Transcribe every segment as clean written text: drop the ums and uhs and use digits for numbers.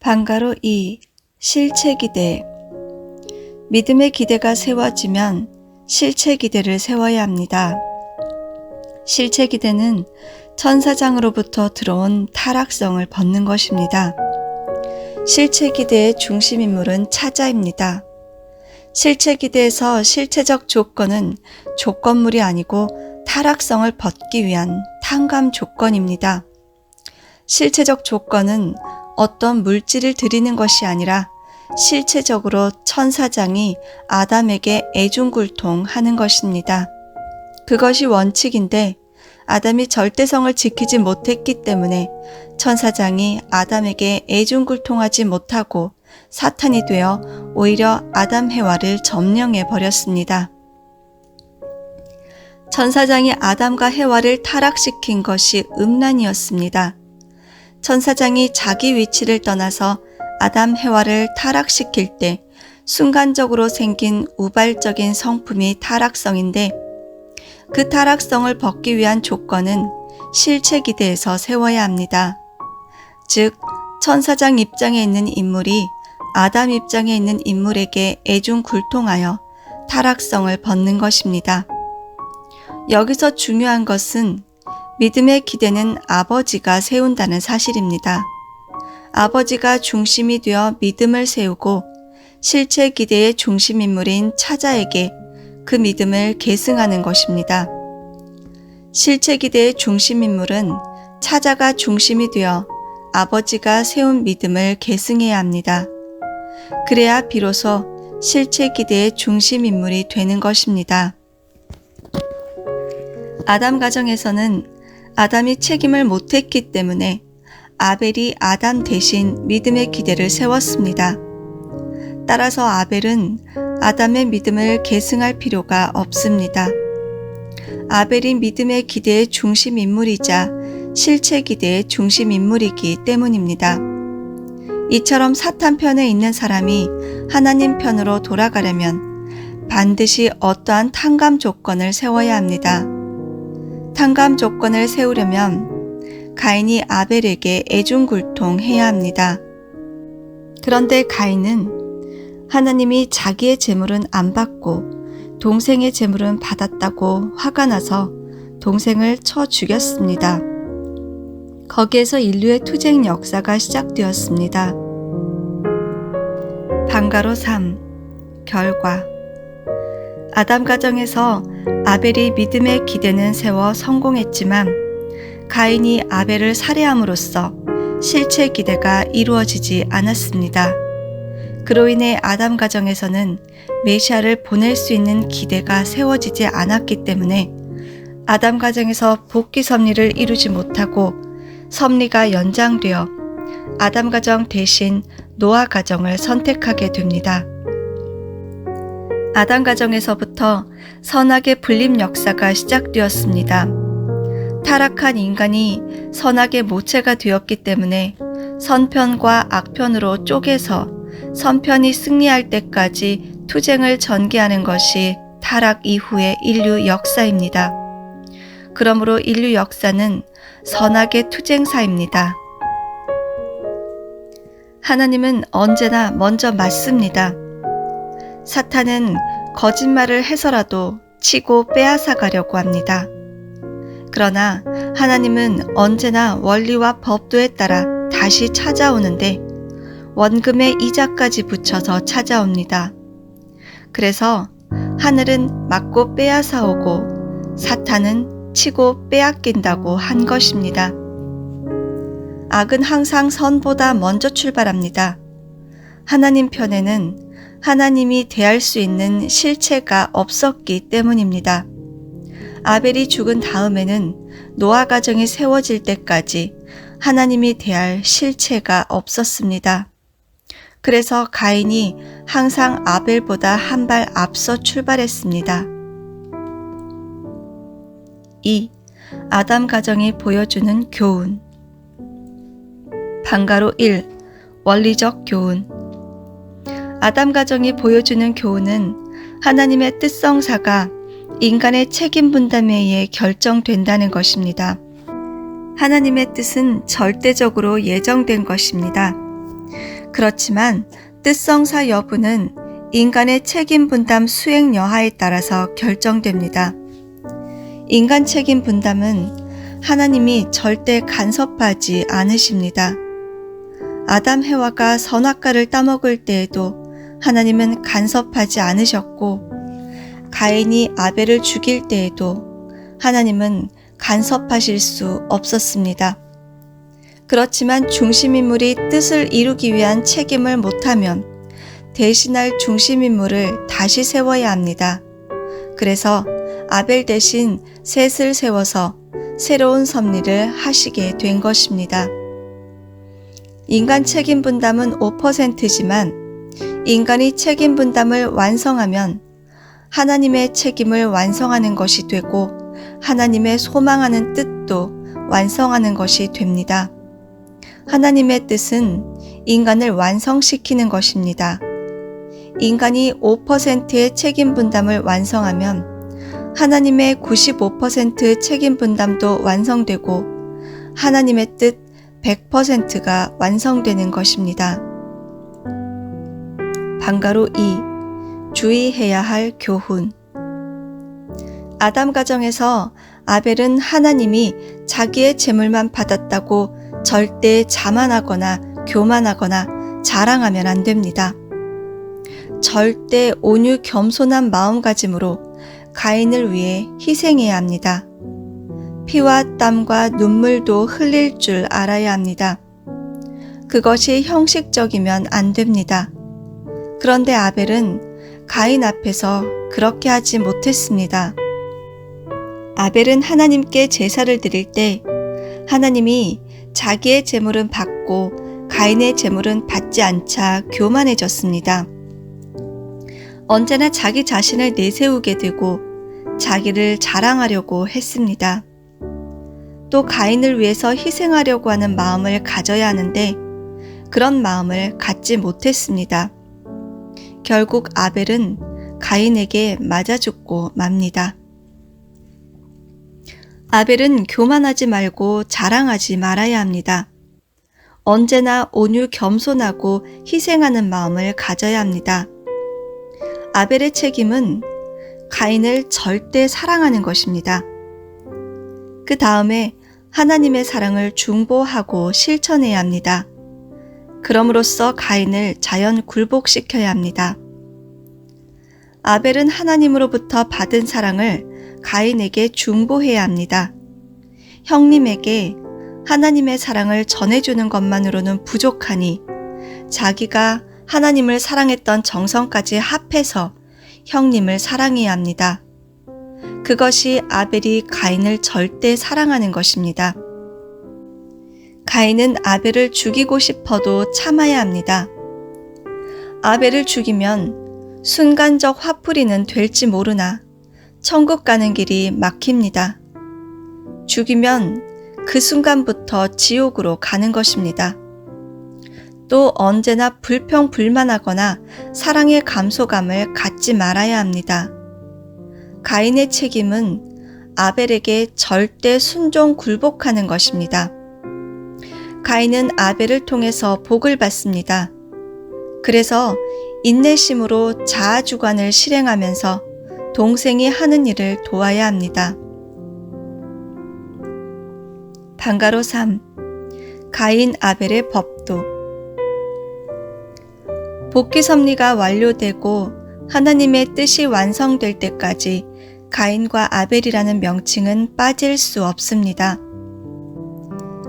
방가로 2. 실체 기대. 믿음의 기대가 세워지면 실체 기대를 세워야 합니다. 실체 기대는 천사장으로부터 들어온 타락성을 벗는 것입니다. 실체 기대의 중심 인물은 차자입니다. 실체 기대에서 실체적 조건은 조건물이 아니고 타락성을 벗기 위한 탕감 조건입니다. 실체적 조건은 어떤 물질을 드리는 것이 아니라 실체적으로 천사장이 아담에게 애중굴통하는 것입니다. 그것이 원칙인데 아담이 절대성을 지키지 못했기 때문에 천사장이 아담에게 애중굴통하지 못하고 사탄이 되어 오히려 아담 해와를 점령해 버렸습니다. 천사장이 아담과 해와를 타락시킨 것이 음란이었습니다. 천사장이 자기 위치를 떠나서 아담 해와를 타락시킬 때 순간적으로 생긴 우발적인 성품이 타락성인데 그 타락성을 벗기 위한 조건은 실체 기대에서 세워야 합니다. 즉, 천사장 입장에 있는 인물이 아담 입장에 있는 인물에게 애중굴통하여 타락성을 벗는 것입니다. 여기서 중요한 것은 믿음의 기대는 아버지가 세운다는 사실입니다. 아버지가 중심이 되어 믿음을 세우고 실체 기대의 중심 인물인 차자에게 그 믿음을 계승하는 것입니다. 실체 기대의 중심 인물은 차자가 중심이 되어 아버지가 세운 믿음을 계승해야 합니다. 그래야 비로소 실체 기대의 중심 인물이 되는 것입니다. 아담 가정에서는 아담이 책임을 못했기 때문에 아벨이 아담 대신 믿음의 기대를 세웠습니다. 따라서 아벨은 아담의 믿음을 계승할 필요가 없습니다. 아벨이 믿음의 기대의 중심 인물이자 실체 기대의 중심 인물이기 때문입니다. 이처럼 사탄 편에 있는 사람이 하나님 편으로 돌아가려면 반드시 어떠한 탕감 조건을 세워야 합니다. 탕감 조건을 세우려면 가인이 아벨에게 애중굴통해야 합니다. 그런데 가인은 하나님이 자기의 재물은 안 받고 동생의 재물은 받았다고 화가 나서 동생을 쳐 죽였습니다. 거기에서 인류의 투쟁 역사가 시작되었습니다. 방가로 3. 결과. 아담 가정에서 아벨이 믿음의 기대는 세워 성공했지만 가인이 아벨을 살해함으로써 실체 기대가 이루어지지 않았습니다. 그로 인해 아담 가정에서는 메시아를 보낼 수 있는 기대가 세워지지 않았기 때문에 아담 가정에서 복귀 섭리를 이루지 못하고 섭리가 연장되어 아담 가정 대신 노아 가정을 선택하게 됩니다. 아담 가정에서부터 선악의 분림 역사가 시작되었습니다. 타락한 인간이 선악의 모체가 되었기 때문에 선편과 악편으로 쪼개서 선편이 승리할 때까지 투쟁을 전개하는 것이 타락 이후의 인류 역사입니다. 그러므로 인류 역사는 선악의 투쟁사입니다. 하나님은 언제나 먼저 맞습니다. 사탄은 거짓말을 해서라도 치고 빼앗아 가려고 합니다. 그러나 하나님은 언제나 원리와 법도에 따라 다시 찾아오는데 원금의 이자까지 붙여서 찾아옵니다. 그래서 하늘은 맞고 빼앗아 오고 사탄은 치고 빼앗긴다고 한 것입니다. 악은 항상 선보다 먼저 출발합니다. 하나님 편에는 하나님이 대할 수 있는 실체가 없었기 때문입니다. 아벨이 죽은 다음에는 노아 가정이 세워질 때까지 하나님이 대할 실체가 없었습니다. 그래서 가인이 항상 아벨보다 한 발 앞서 출발했습니다. 2. 아담 가정이 보여주는 교훈. 방가로 1. 원리적 교훈. 아담 가정이 보여주는 교훈은 하나님의 뜻성사가 인간의 책임 분담에 의해 결정된다는 것입니다. 하나님의 뜻은 절대적으로 예정된 것입니다. 그렇지만 뜻성사 여부는 인간의 책임 분담 수행 여하에 따라서 결정됩니다. 인간 책임 분담은 하나님이 절대 간섭하지 않으십니다. 아담 해와가 선악과를 따먹을 때에도 하나님은 간섭하지 않으셨고, 가인이 아벨을 죽일 때에도 하나님은 간섭하실 수 없었습니다. 그렇지만 중심인물이 뜻을 이루기 위한 책임을 못하면 대신할 중심인물을 다시 세워야 합니다. 그래서 아벨 대신 셋을 세워서 새로운 섭리를 하시게 된 것입니다. 인간 책임 분담은 5%지만 인간이 책임 분담을 완성하면 하나님의 책임을 완성하는 것이 되고 하나님의 소망하는 뜻도 완성하는 것이 됩니다. 하나님의 뜻은 인간을 완성시키는 것입니다. 인간이 5%의 책임 분담을 완성하면 하나님의 95% 책임 분담도 완성되고 하나님의 뜻 100%가 완성되는 것입니다. 방가로 2. 주의해야 할 교훈. 아담 가정에서 아벨은 하나님이 자기의 재물만 받았다고 절대 자만하거나 교만하거나 자랑하면 안 됩니다. 절대 온유 겸손한 마음가짐으로 가인을 위해 희생해야 합니다. 피와 땀과 눈물도 흘릴 줄 알아야 합니다. 그것이 형식적이면 안 됩니다. 그런데 아벨은 가인 앞에서 그렇게 하지 못했습니다. 아벨은 하나님께 제사를 드릴 때 하나님이 자기의 제물은 받고 가인의 제물은 받지 않자 교만해졌습니다. 언제나 자기 자신을 내세우게 되고 자기를 자랑하려고 했습니다. 또 가인을 위해서 희생하려고 하는 마음을 가져야 하는데 그런 마음을 갖지 못했습니다. 결국 아벨은 가인에게 맞아 죽고 맙니다. 아벨은 교만하지 말고 자랑하지 말아야 합니다. 언제나 온유 겸손하고 희생하는 마음을 가져야 합니다. 아벨의 책임은 가인을 절대 사랑하는 것입니다. 그 다음에 하나님의 사랑을 중보하고 실천해야 합니다. 그럼으로써 가인을 자연 굴복시켜야 합니다. 아벨은 하나님으로부터 받은 사랑을 가인에게 중보해야 합니다. 형님에게 하나님의 사랑을 전해주는 것만으로는 부족하니 자기가 하나님을 사랑했던 정성까지 합해서 형님을 사랑해야 합니다. 그것이 아벨이 가인을 절대 사랑하는 것입니다. 가인은 아벨을 죽이고 싶어도 참아야 합니다. 아벨을 죽이면 순간적 화풀이는 될지 모르나 천국 가는 길이 막힙니다. 죽이면 그 순간부터 지옥으로 가는 것입니다. 또 언제나 불평불만하거나 사랑의 감소감을 갖지 말아야 합니다. 가인의 책임은 아벨에게 절대 순종 굴복하는 것입니다. 가인은 아벨을 통해서 복을 받습니다. 그래서 인내심으로 자아주관을 실행하면서 동생이 하는 일을 도와야 합니다. 방가로 3. 가인 아벨의 법도. 복귀 섭리가 완료되고 하나님의 뜻이 완성될 때까지 가인과 아벨이라는 명칭은 빠질 수 없습니다.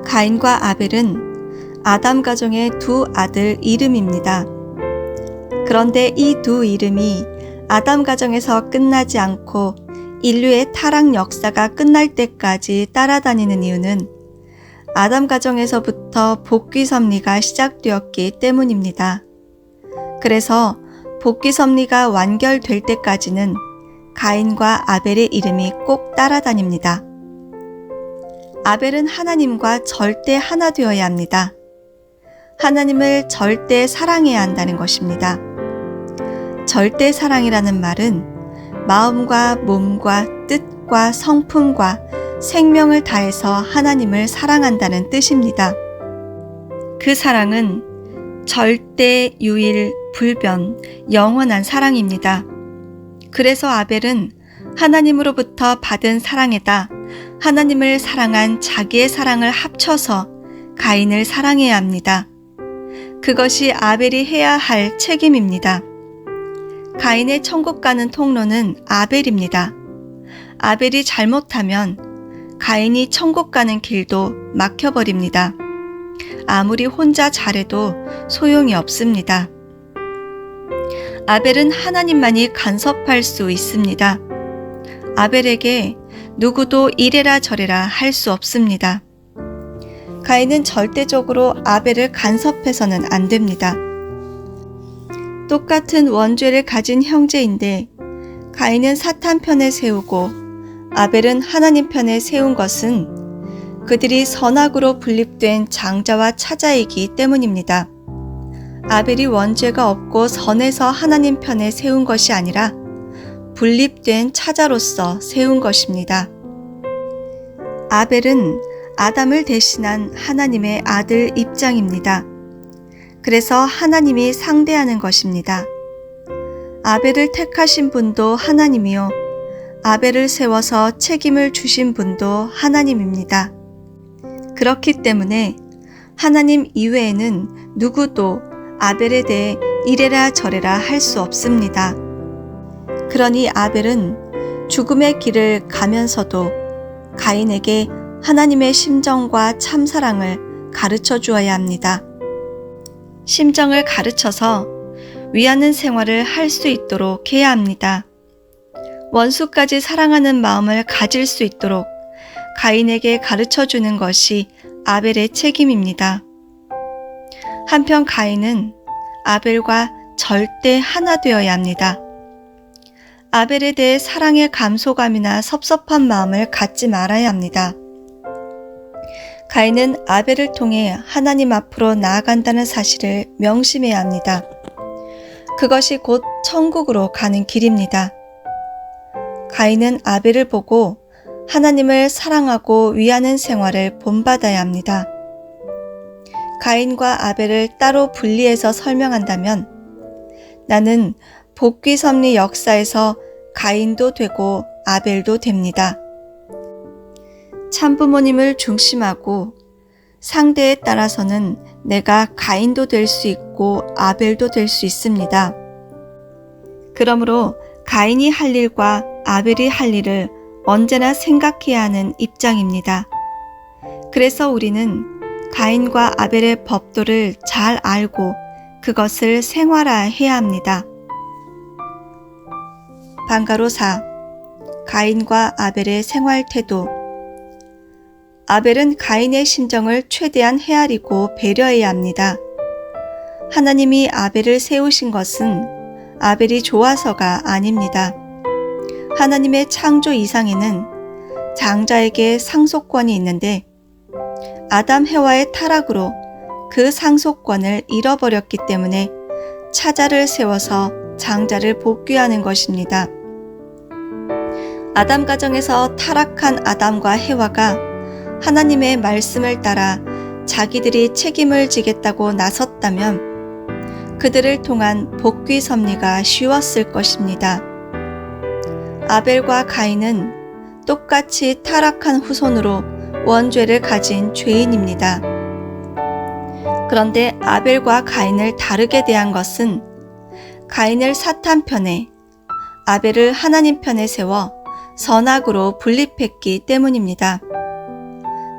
가인과 아벨은 아담 가정의 두 아들 이름입니다. 그런데 이 두 이름이 아담 가정에서 끝나지 않고 인류의 타락 역사가 끝날 때까지 따라다니는 이유는 아담 가정에서부터 복귀 섭리가 시작되었기 때문입니다. 그래서 복귀 섭리가 완결될 때까지는 가인과 아벨의 이름이 꼭 따라다닙니다. 아벨은 하나님과 절대 하나 되어야 합니다. 하나님을 절대 사랑해야 한다는 것입니다. 절대 사랑이라는 말은 마음과 몸과 뜻과 성품과 생명을 다해서 하나님을 사랑한다는 뜻입니다. 그 사랑은 절대, 유일, 불변, 영원한 사랑입니다. 그래서 아벨은 하나님으로부터 받은 사랑에다 하나님을 사랑한 자기의 사랑을 합쳐서 가인을 사랑해야 합니다. 그것이 아벨이 해야 할 책임입니다. 가인의 천국 가는 통로는 아벨입니다. 아벨이 잘못하면 가인이 천국 가는 길도 막혀버립니다. 아무리 혼자 잘해도 소용이 없습니다. 아벨은 하나님만이 간섭할 수 있습니다. 아벨에게 누구도 이래라 저래라 할 수 없습니다. 가인은 절대적으로 아벨을 간섭해서는 안 됩니다. 똑같은 원죄를 가진 형제인데 가인은 사탄 편에 세우고 아벨은 하나님 편에 세운 것은 그들이 선악으로 분립된 장자와 차자이기 때문입니다. 아벨이 원죄가 없고 선에서 하나님 편에 세운 것이 아니라 분립된 차자로서 세운 것입니다. 아벨은 아담을 대신한 하나님의 아들 입장입니다. 그래서 하나님이 상대하는 것입니다. 아벨을 택하신 분도 하나님이요. 아벨을 세워서 책임을 주신 분도 하나님입니다. 그렇기 때문에 하나님 이외에는 누구도 아벨에 대해 이래라 저래라 할 수 없습니다. 그러니 아벨은 죽음의 길을 가면서도 가인에게 하나님의 심정과 참사랑을 가르쳐 주어야 합니다. 심정을 가르쳐서 위하는 생활을 할 수 있도록 해야 합니다. 원수까지 사랑하는 마음을 가질 수 있도록 가인에게 가르쳐 주는 것이 아벨의 책임입니다. 한편 가인은 아벨과 절대 하나 되어야 합니다. 아벨에 대해 사랑의 감소감이나 섭섭한 마음을 갖지 말아야 합니다. 가인은 아벨을 통해 하나님 앞으로 나아간다는 사실을 명심해야 합니다. 그것이 곧 천국으로 가는 길입니다. 가인은 아벨을 보고 하나님을 사랑하고 위하는 생활을 본받아야 합니다. 가인과 아벨을 따로 분리해서 설명한다면 나는 복귀 섭리 역사에서 가인도 되고 아벨도 됩니다. 참부모님을 중심하고 상대에 따라서는 내가 가인도 될 수 있고 아벨도 될 수 있습니다. 그러므로 가인이 할 일과 아벨이 할 일을 언제나 생각해야 하는 입장입니다. 그래서 우리는 가인과 아벨의 법도를 잘 알고 그것을 생활화해야 합니다. 방가로 4. 가인과 아벨의 생활 태도. 아벨은 가인의 심정을 최대한 헤아리고 배려해야 합니다. 하나님이 아벨을 세우신 것은 아벨이 좋아서가 아닙니다. 하나님의 창조 이상에는 장자에게 상속권이 있는데 아담 해와의 타락으로 그 상속권을 잃어버렸기 때문에 차자를 세워서 장자를 복귀하는 것입니다. 아담 가정에서 타락한 아담과 해와가 하나님의 말씀을 따라 자기들이 책임을 지겠다고 나섰다면 그들을 통한 복귀 섭리가 쉬웠을 것입니다. 아벨과 가인은 똑같이 타락한 후손으로 원죄를 가진 죄인입니다. 그런데 아벨과 가인을 다르게 대한 것은 가인을 사탄 편에, 아벨을 하나님 편에 세워 선악으로 분립했기 때문입니다.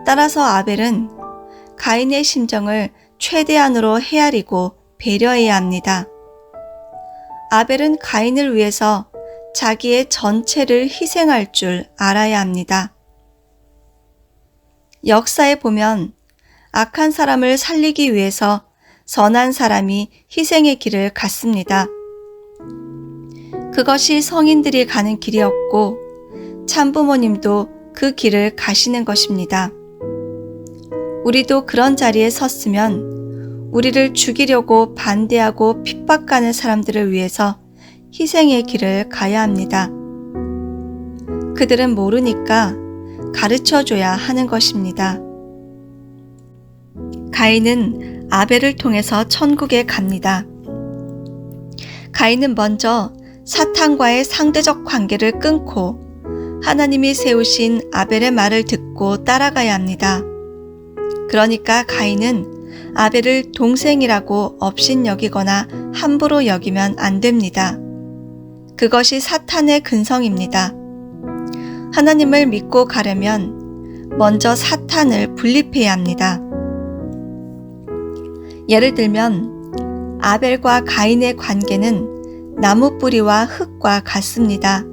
따라서 아벨은 가인의 심정을 최대한으로 헤아리고 배려해야 합니다. 아벨은 가인을 위해서 자기의 전체를 희생할 줄 알아야 합니다. 역사에 보면 악한 사람을 살리기 위해서 선한 사람이 희생의 길을 갔습니다. 그것이 성인들이 가는 길이었고 참부모님도 그 길을 가시는 것입니다. 우리도 그런 자리에 섰으면 우리를 죽이려고 반대하고 핍박하는 사람들을 위해서 희생의 길을 가야 합니다. 그들은 모르니까 가르쳐줘야 하는 것입니다. 가인은 아벨을 통해서 천국에 갑니다. 가인은 먼저 사탄과의 상대적 관계를 끊고 하나님이 세우신 아벨의 말을 듣고 따라가야 합니다. 그러니까 가인은 아벨을 동생이라고 업신여기거나 함부로 여기면 안 됩니다. 그것이 사탄의 근성입니다. 하나님을 믿고 가려면 먼저 사탄을 분립해야 합니다. 예를 들면 아벨과 가인의 관계는 나무 뿌리와 흙과 같습니다.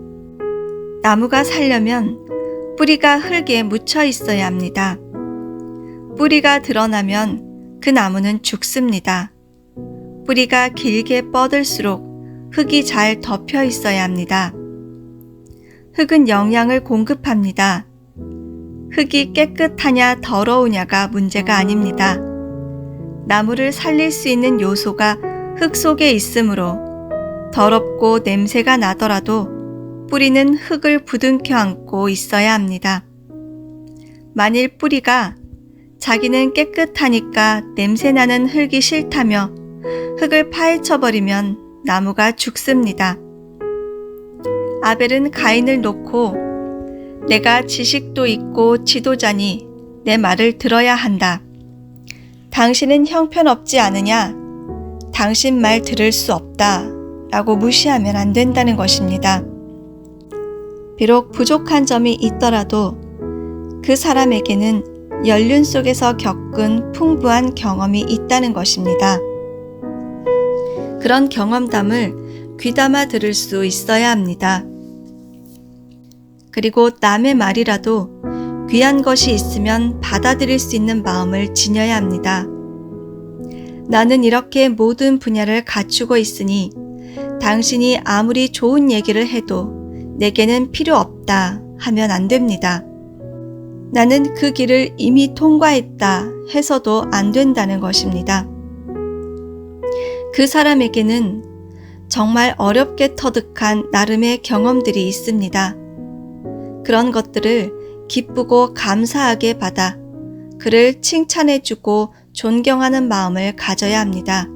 나무가 살려면 뿌리가 흙에 묻혀 있어야 합니다. 뿌리가 드러나면 그 나무는 죽습니다. 뿌리가 길게 뻗을수록 흙이 잘 덮여 있어야 합니다. 흙은 영양을 공급합니다. 흙이 깨끗하냐 더러우냐가 문제가 아닙니다. 나무를 살릴 수 있는 요소가 흙 속에 있으므로 더럽고 냄새가 나더라도 뿌리는 흙을 부둥켜 안고 있어야 합니다. 만일 뿌리가 자기는 깨끗하니까 냄새나는 흙이 싫다며 흙을 파헤쳐버리면 나무가 죽습니다. 아벨은 가인을 놓고 내가 지식도 있고 지도자니 내 말을 들어야 한다. 당신은 형편없지 않으냐? 당신 말 들을 수 없다. 라고 무시하면 안 된다는 것입니다. 비록 부족한 점이 있더라도 그 사람에게는 연륜 속에서 겪은 풍부한 경험이 있다는 것입니다. 그런 경험담을 귀담아 들을 수 있어야 합니다. 그리고 남의 말이라도 귀한 것이 있으면 받아들일 수 있는 마음을 지녀야 합니다. 나는 이렇게 모든 분야를 갖추고 있으니 당신이 아무리 좋은 얘기를 해도 내게는 필요 없다 하면 안 됩니다. 나는 그 길을 이미 통과했다 해서도 안 된다는 것입니다. 그 사람에게는 정말 어렵게 터득한 나름의 경험들이 있습니다. 그런 것들을 기쁘고 감사하게 받아 그를 칭찬해주고 존경하는 마음을 가져야 합니다.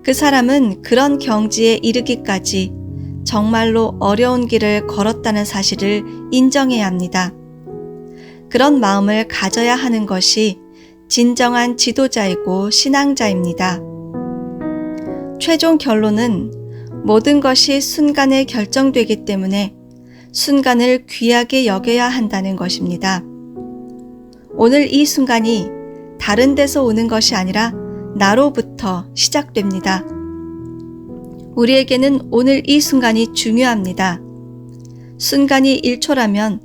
그 사람은 그런 경지에 이르기까지 정말로 어려운 길을 걸었다는 사실을 인정해야 합니다. 그런 마음을 가져야 하는 것이 진정한 지도자이고 신앙자입니다. 최종 결론은 모든 것이 순간에 결정되기 때문에 순간을 귀하게 여겨야 한다는 것입니다. 오늘 이 순간이 다른 데서 오는 것이 아니라 나로부터 시작됩니다. 우리에게는 오늘 이 순간이 중요합니다. 순간이 1초라면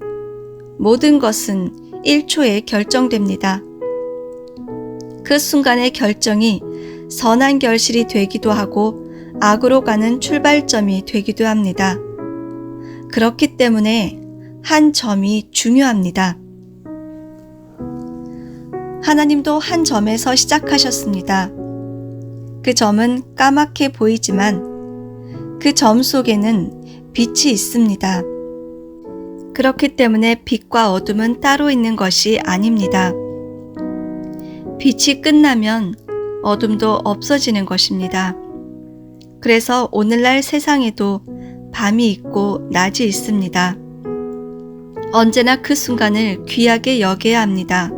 모든 것은 1초에 결정됩니다. 그 순간의 결정이 선한 결실이 되기도 하고 악으로 가는 출발점이 되기도 합니다. 그렇기 때문에 한 점이 중요합니다. 하나님도 한 점에서 시작하셨습니다. 그 점은 까맣게 보이지만 그 점 속에는 빛이 있습니다. 그렇기 때문에 빛과 어둠은 따로 있는 것이 아닙니다. 빛이 끝나면 어둠도 없어지는 것입니다. 그래서 오늘날 세상에도 밤이 있고 낮이 있습니다. 언제나 그 순간을 귀하게 여겨야 합니다.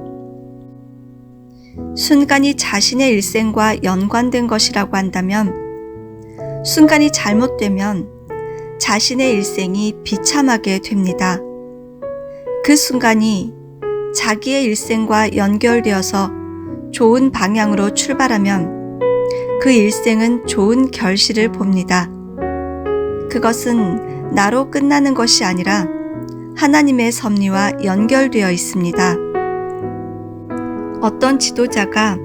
순간이 자신의 일생과 연관된 것이라고 한다면 순간이 잘못되면 자신의 일생이 비참하게 됩니다. 그 순간이 자기의 일생과 연결되어서 좋은 방향으로 출발하면 그 일생은 좋은 결실을 봅니다. 그것은 나로 끝나는 것이 아니라 하나님의 섭리와 연결되어 있습니다. 어떤 지도자가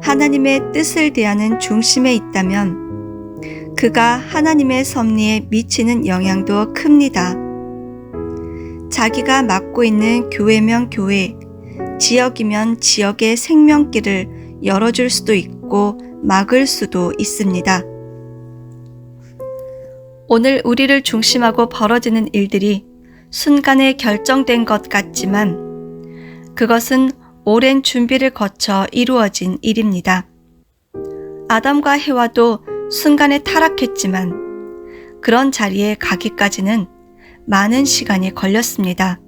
하나님의 뜻을 대하는 중심에 있다면 그가 하나님의 섭리에 미치는 영향도 큽니다. 자기가 맡고 있는 교회면 교회, 지역이면 지역의 생명길을 열어줄 수도 있고 막을 수도 있습니다. 오늘 우리를 중심하고 벌어지는 일들이 순간에 결정된 것 같지만 그것은 오랜 준비를 거쳐 이루어진 일입니다. 아담과 해와도 순간에 타락했지만 그런 자리에 가기까지는 많은 시간이 걸렸습니다.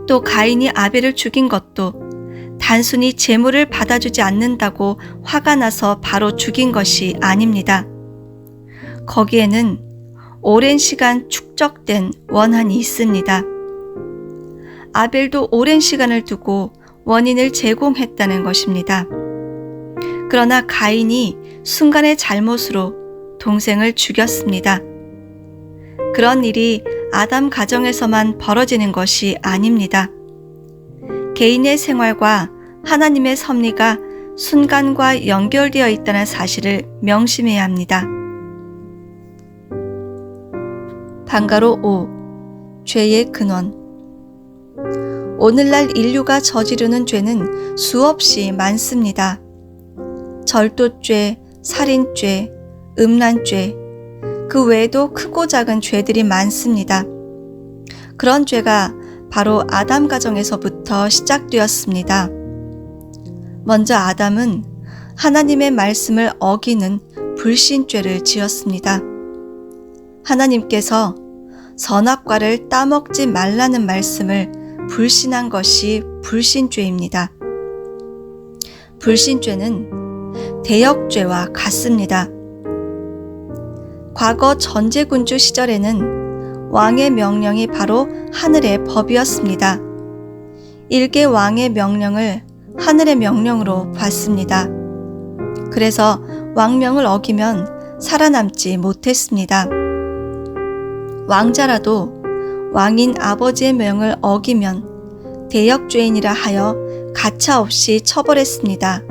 또 가인이 아벨을 죽인 것도 단순히 제물을 받아주지 않는다고 화가 나서 바로 죽인 것이 아닙니다. 거기에는 오랜 시간 축적된 원한이 있습니다. 아벨도 오랜 시간을 두고 원인을 제공했다는 것입니다. 그러나 가인이 순간의 잘못으로 동생을 죽였습니다. 그런 일이 아담 가정에서만 벌어지는 것이 아닙니다. 개인의 생활과 하나님의 섭리가 순간과 연결되어 있다는 사실을 명심해야 합니다. 방가로 5. 죄의 근원. 오늘날 인류가 저지르는 죄는 수없이 많습니다. 절도죄, 살인죄, 음란죄, 그 외에도 크고 작은 죄들이 많습니다. 그런 죄가 바로 아담 가정에서부터 시작되었습니다. 먼저 아담은 하나님의 말씀을 어기는 불신죄를 지었습니다. 하나님께서 선악과를 따먹지 말라는 말씀을 불신한 것이 불신죄입니다. 불신죄는 대역죄와 같습니다. 과거 전제군주 시절에는 왕의 명령이 바로 하늘의 법이었습니다. 일개 왕의 명령을 하늘의 명령으로 봤습니다. 그래서 왕명을 어기면 살아남지 못했습니다. 왕자라도 왕인 아버지의 명을 어기면 대역죄인이라 하여 가차없이 처벌했습니다.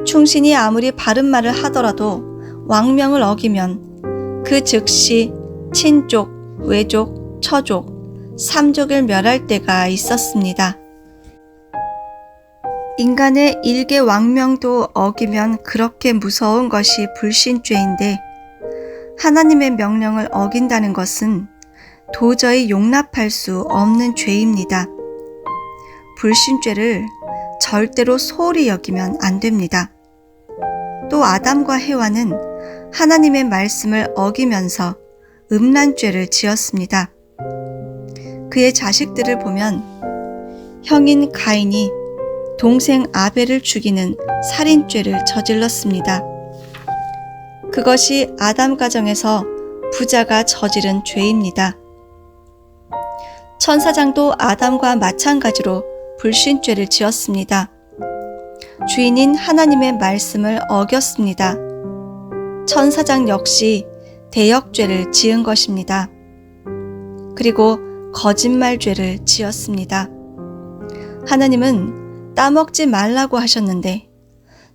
충신이 아무리 바른 말을 하더라도 왕명을 어기면 그 즉시 친족, 외족, 처족, 삼족을 멸할 때가 있었습니다. 인간의 일개 왕명도 어기면 그렇게 무서운 것이 불신죄인데 하나님의 명령을 어긴다는 것은 도저히 용납할 수 없는 죄입니다. 불신죄를 절대로 소홀히 여기면 안 됩니다. 또 아담과 해와는 하나님의 말씀을 어기면서 음란죄를 지었습니다. 그의 자식들을 보면 형인 가인이 동생 아벨을 죽이는 살인죄를 저질렀습니다. 그것이 아담 가정에서 부자가 저지른 죄입니다. 천사장도 아담과 마찬가지로 불신죄를 지었습니다. 주인인 하나님의 말씀을 어겼습니다. 천사장 역시 대역죄를 지은 것입니다. 그리고 거짓말죄를 지었습니다. 하나님은 따먹지 말라고 하셨는데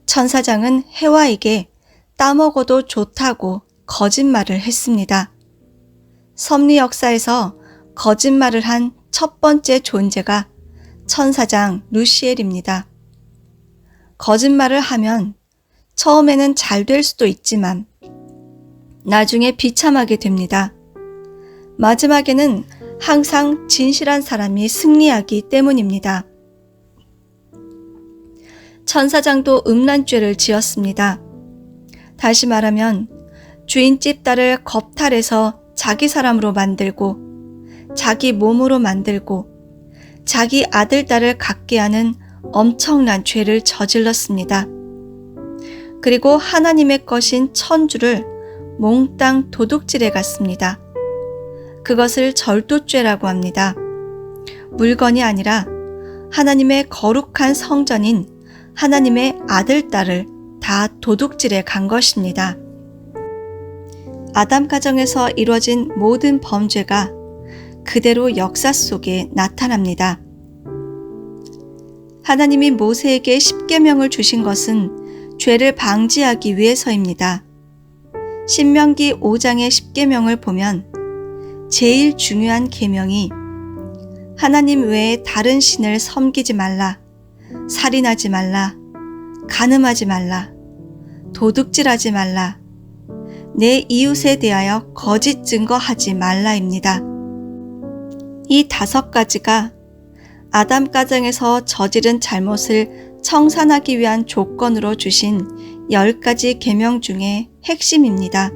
천사장은 해와에게 따먹어도 좋다고 거짓말을 했습니다. 섭리 역사에서 거짓말을 한 첫 번째 존재가 천사장 루시엘입니다. 거짓말을 하면 처음에는 잘 될 수도 있지만 나중에 비참하게 됩니다. 마지막에는 항상 진실한 사람이 승리하기 때문입니다. 천사장도 음란죄를 지었습니다. 다시 말하면 주인집 딸을 겁탈해서 자기 사람으로 만들고 자기 몸으로 만들고 자기 아들, 딸을 갖게 하는 엄청난 죄를 저질렀습니다. 그리고 하나님의 것인 천주를 몽땅 도둑질해 갔습니다. 그것을 절도죄라고 합니다. 물건이 아니라 하나님의 거룩한 성전인 하나님의 아들, 딸을 다 도둑질해 간 것입니다. 아담 가정에서 이루어진 모든 범죄가 그대로 역사 속에 나타납니다. 하나님이 모세에게 십계명을 주신 것은 죄를 방지하기 위해서입니다. 신명기 5장의 십계명을 보면 제일 중요한 계명이 하나님 외에 다른 신을 섬기지 말라, 살인하지 말라, 간음하지 말라, 도둑질하지 말라, 내 이웃에 대하여 거짓 증거하지 말라입니다. 이 5가지가 아담 가정에서 저지른 잘못을 청산하기 위한 조건으로 주신 10가지 계명 중에 핵심입니다.